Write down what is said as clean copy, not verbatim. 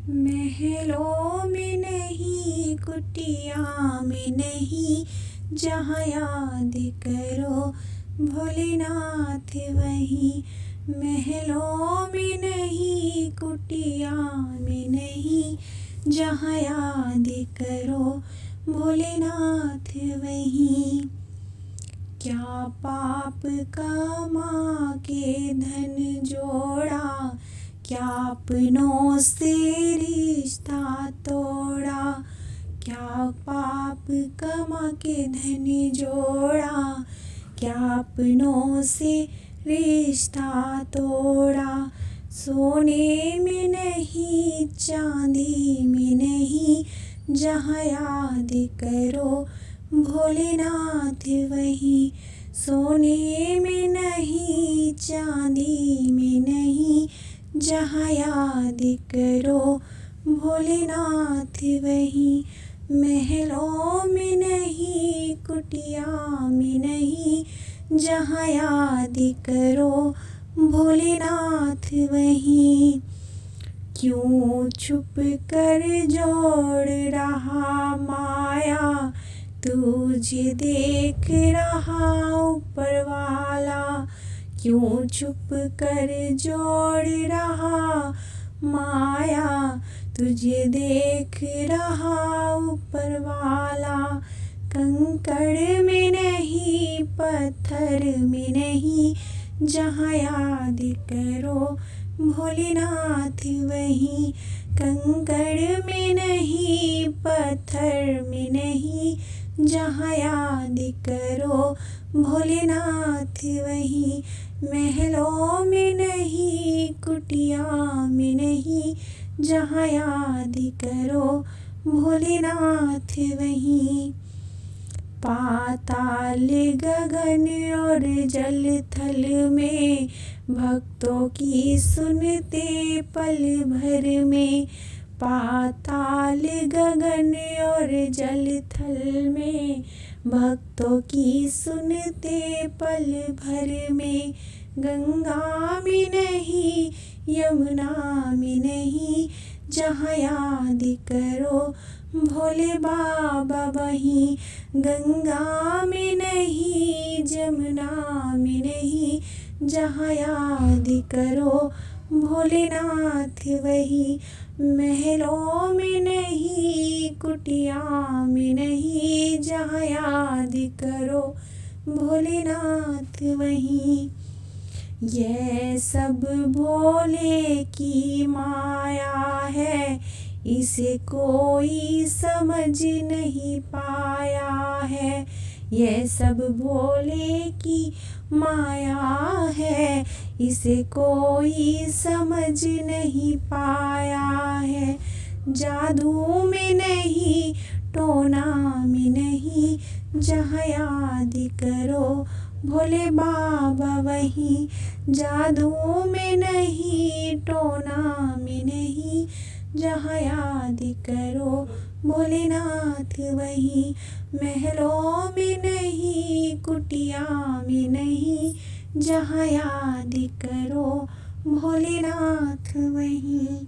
महलों में नहीं, कुटिया में नहीं, जहाँ याद करो भोलेनाथ वहीं। महलों में नहीं, कुटिया में नहीं, जहाँ याद करो भोलेनाथ वहीं। क्या पाप कमा के धन जोड़ा, क्या अपनों से रिश्ता तोड़ा। क्या पाप कमा के धन जोड़ा, क्या अपनों से रिश्ता तोड़ा। सोने में नहीं, चांदी में नहीं, जहाँ याद करो भोलेनाथ वहीं। सोने में नहीं, चांदी में नहीं, जहाँ याद करो भोलेनाथ वहीं। महलों में नहीं, कुटिया में नहीं, जहाँ याद करो भोलेनाथ वहीं। क्यों छुप कर जोड़ रहा माया, तुझे देख रहा ऊपर वाला। क्यों छुप कर जोड़ रहा माया, तुझे देख रहा ऊपर वाला। कंकड़ में नहीं, पत्थर में नहीं, जहाँ याद करो भोलेनाथ वहीं। कंकड़ में नहीं, पत्थर में नहीं, जहाँ याद करो भोलेनाथ वहीं। महलों में नहीं, कुटिया में नहीं, जहाँ याद करो भोलेनाथ वहीं। पाताल गगन और जल थल में, भक्तों की सुनते पल भर में। पाताल गगन और जल थल में, भक्तों की सुनते पल भर में। गंगा में नहीं, यमुना में नहीं, जहाँ याद करो भोले बाबा वहीं। गंगा में नहीं, जमुना में नहीं, जहाँ याद करो भोलेनाथ वहीं। महलों में नहीं, कुटिया में नहीं, जहाँ याद करो भोलेनाथ वहीं। यह सब भोले की माया है, इसे कोई समझ नहीं पाया है। यह सब भोले की माया है, इसे कोई समझ नहीं पाया है। जादू में नहीं, टोना में नहीं, जहाँ याद करो भोले बाबा वहीं। जादू में नहीं, टोना में नहीं, जहाँ याद करो भोलेनाथ वहीं। महलों में नहीं, कुटिया में नहीं, जहाँ याद करो भोलेनाथ वहीं।